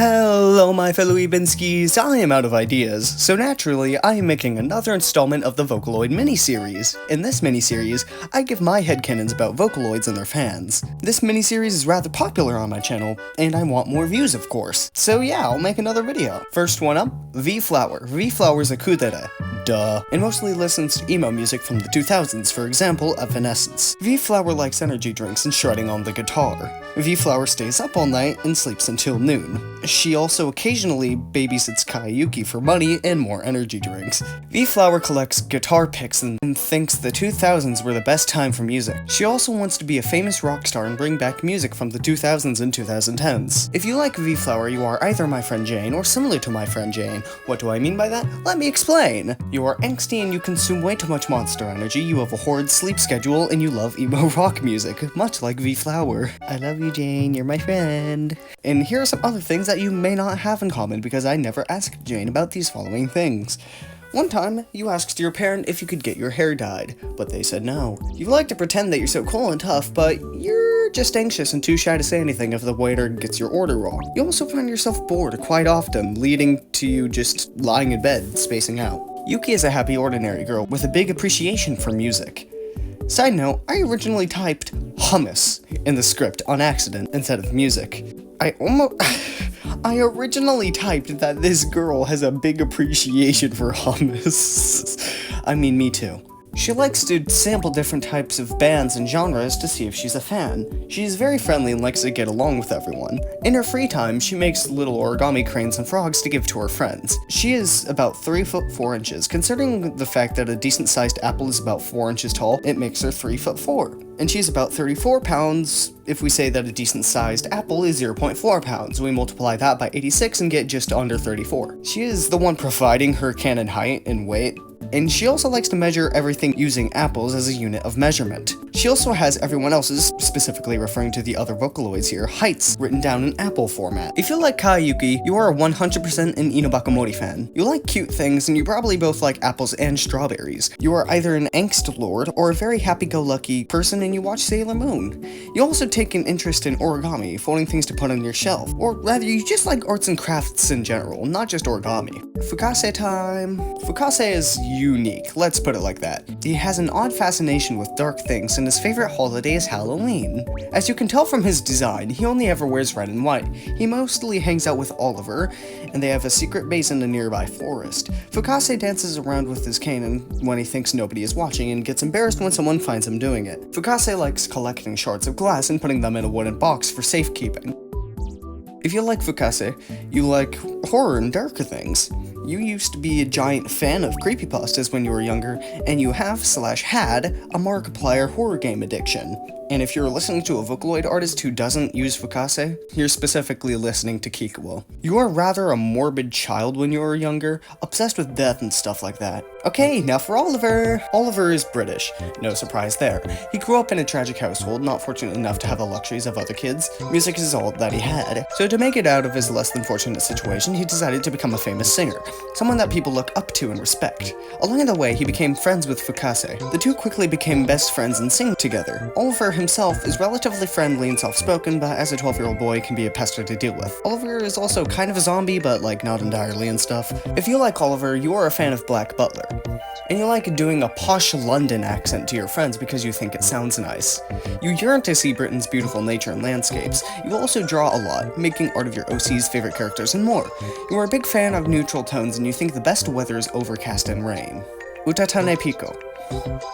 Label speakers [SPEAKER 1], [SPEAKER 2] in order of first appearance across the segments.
[SPEAKER 1] Hello my fellow Ebinskis, I am out of ideas, so naturally I am making another installment of the Vocaloid miniseries. In this miniseries, I give my headcanons about Vocaloids and their fans. This miniseries is rather popular on my channel, and I want more views of course, so yeah, I'll make another video. First one up, V-Flower. V-Flower is a kudere. Duh. And mostly listens to emo music from the 2000s, for example, Evanescence. V-Flower likes energy drinks and shredding on the guitar. V-Flower stays up all night and sleeps until noon. She also occasionally babysits Kayuki for money and more energy drinks. V-Flower collects guitar picks and thinks the 2000s were the best time for music. She also wants to be a famous rock star and bring back music from the 2000s and 2010s. If you like V-Flower, you are either my friend Jane or similar to my friend Jane. What do I mean by that? Let me explain! You are angsty and you consume way too much monster energy, you have a horrid sleep schedule, and you love emo rock music, much like V-Flower. I love you, Jane, you're my friend. And here are some other things that you may not have in common because I never asked Jane about these following things. One time, you asked your parent if you could get your hair dyed, but they said no. You like to pretend that you're so cool and tough, but you're just anxious and too shy to say anything if the waiter gets your order wrong. You also find yourself bored quite often, leading to you just lying in bed, spacing out. Yuki is a happy ordinary girl with a big appreciation for music. Side note, I originally typed hummus in the script on accident instead of music. I originally typed that this girl has a big appreciation for hummus. I mean, me too. She likes to sample different types of bands and genres to see if she's a fan. She's very friendly and likes to get along with everyone. In her free time, she makes little origami cranes and frogs to give to her friends. She is about 3 foot 4 inches. Considering the fact that a decent-sized apple is about 4 inches tall, it makes her 3 foot 4. And she's about 34 pounds if we say that a decent-sized apple is 0.4 pounds. We multiply that by 86 and get just under 34. She is the one providing her canon height and weight. And she also likes to measure everything using apples as a unit of measurement. She also has everyone else's, specifically referring to the other Vocaloids here, heights written down in apple format. If you like Kayuki, you are 100% an Inobakamori fan. You like cute things, and you probably both like apples and strawberries. You are either an angst lord or a very happy-go-lucky person and you watch Sailor Moon. You also take an interest in origami, folding things to put on your shelf. Or rather, you just like arts and crafts in general, not just origami. Fukase time. Fukase is unique, let's put it like that. He has an odd fascination with dark things, and his favorite holiday is Halloween. As you can tell from his design, he only ever wears red and white. He mostly hangs out with Oliver, and they have a secret base in a nearby forest. Fukase dances around with his cane when he thinks nobody is watching, and gets embarrassed when someone finds him doing it. Fukase likes collecting shards of glass and putting them in a wooden box for safekeeping. If you like Fukase, you like horror and darker things. You used to be a giant fan of creepypastas when you were younger, and you have/had a Markiplier horror game addiction. And if you're listening to a Vocaloid artist who doesn't use Fukase, you're specifically listening to Kikuo. You are rather a morbid child when you were younger, obsessed with death and stuff like that. Okay, now for Oliver. Oliver is British, no surprise there. He grew up in a tragic household, not fortunate enough to have the luxuries of other kids. Music is all that he had. So to make it out of his less than fortunate situation, he decided to become a famous singer, someone that people look up to and respect. Along the way, he became friends with Fukase. The two quickly became best friends and sing together. Oliver himself is relatively friendly and soft-spoken, but as a 12-year-old boy can be a pester to deal with. Oliver is also kind of a zombie, but like not entirely and stuff. If you like Oliver, you are a fan of Black Butler. And you like doing a posh London accent to your friends because you think it sounds nice. You yearn to see Britain's beautiful nature and landscapes. You also draw a lot, making art of your OC's favorite characters and more. You are a big fan of neutral tones and you think the best weather is overcast and rain. Utatane Pico.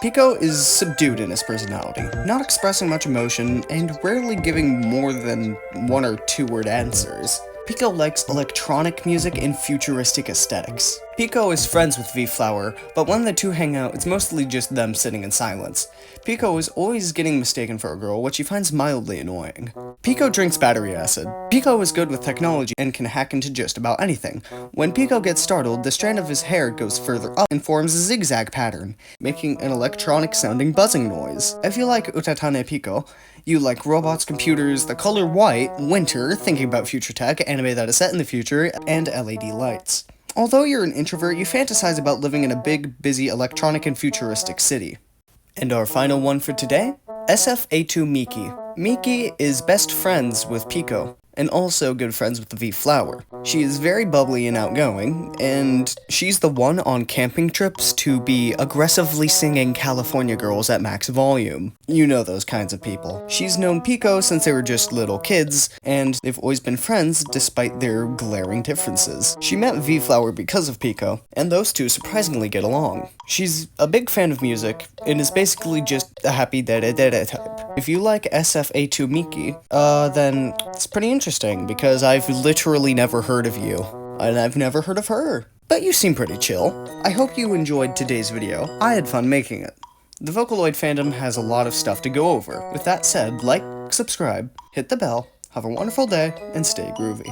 [SPEAKER 1] Pico is subdued in his personality, not expressing much emotion, and rarely giving more than 1 or 2 word answers. Pico likes electronic music and futuristic aesthetics. Pico is friends with V-Flower, but when the two hang out, it's mostly just them sitting in silence. Pico is always getting mistaken for a girl, which he finds mildly annoying. Pico drinks battery acid. Pico is good with technology and can hack into just about anything. When Pico gets startled, the strand of his hair goes further up and forms a zigzag pattern, making an electronic-sounding buzzing noise. If you like Utatane Pico, you like robots, computers, the color white, winter, thinking about future tech, anime that is set in the future, and LED lights. Although you're an introvert, you fantasize about living in a big, busy, electronic and futuristic city. And our final one for today? SF-A2 Miki. Miki is best friends with Pico, and also good friends with the V Flower. She is very bubbly and outgoing, and she's the one on camping trips to be aggressively singing California Girls at max volume. You know those kinds of people. She's known Pico since they were just little kids, and they've always been friends despite their glaring differences. She met V Flower because of Pico, and those two surprisingly get along. She's a big fan of music, and is basically just a happy da-da-da-da type. If you like SFA2 Miki, then it's pretty interesting, because I've literally never heard of you, and I've never heard of her. But you seem pretty chill. I hope you enjoyed today's video. I had fun making it. The Vocaloid fandom has a lot of stuff to go over. With that said, like, subscribe, hit the bell, have a wonderful day, and stay groovy.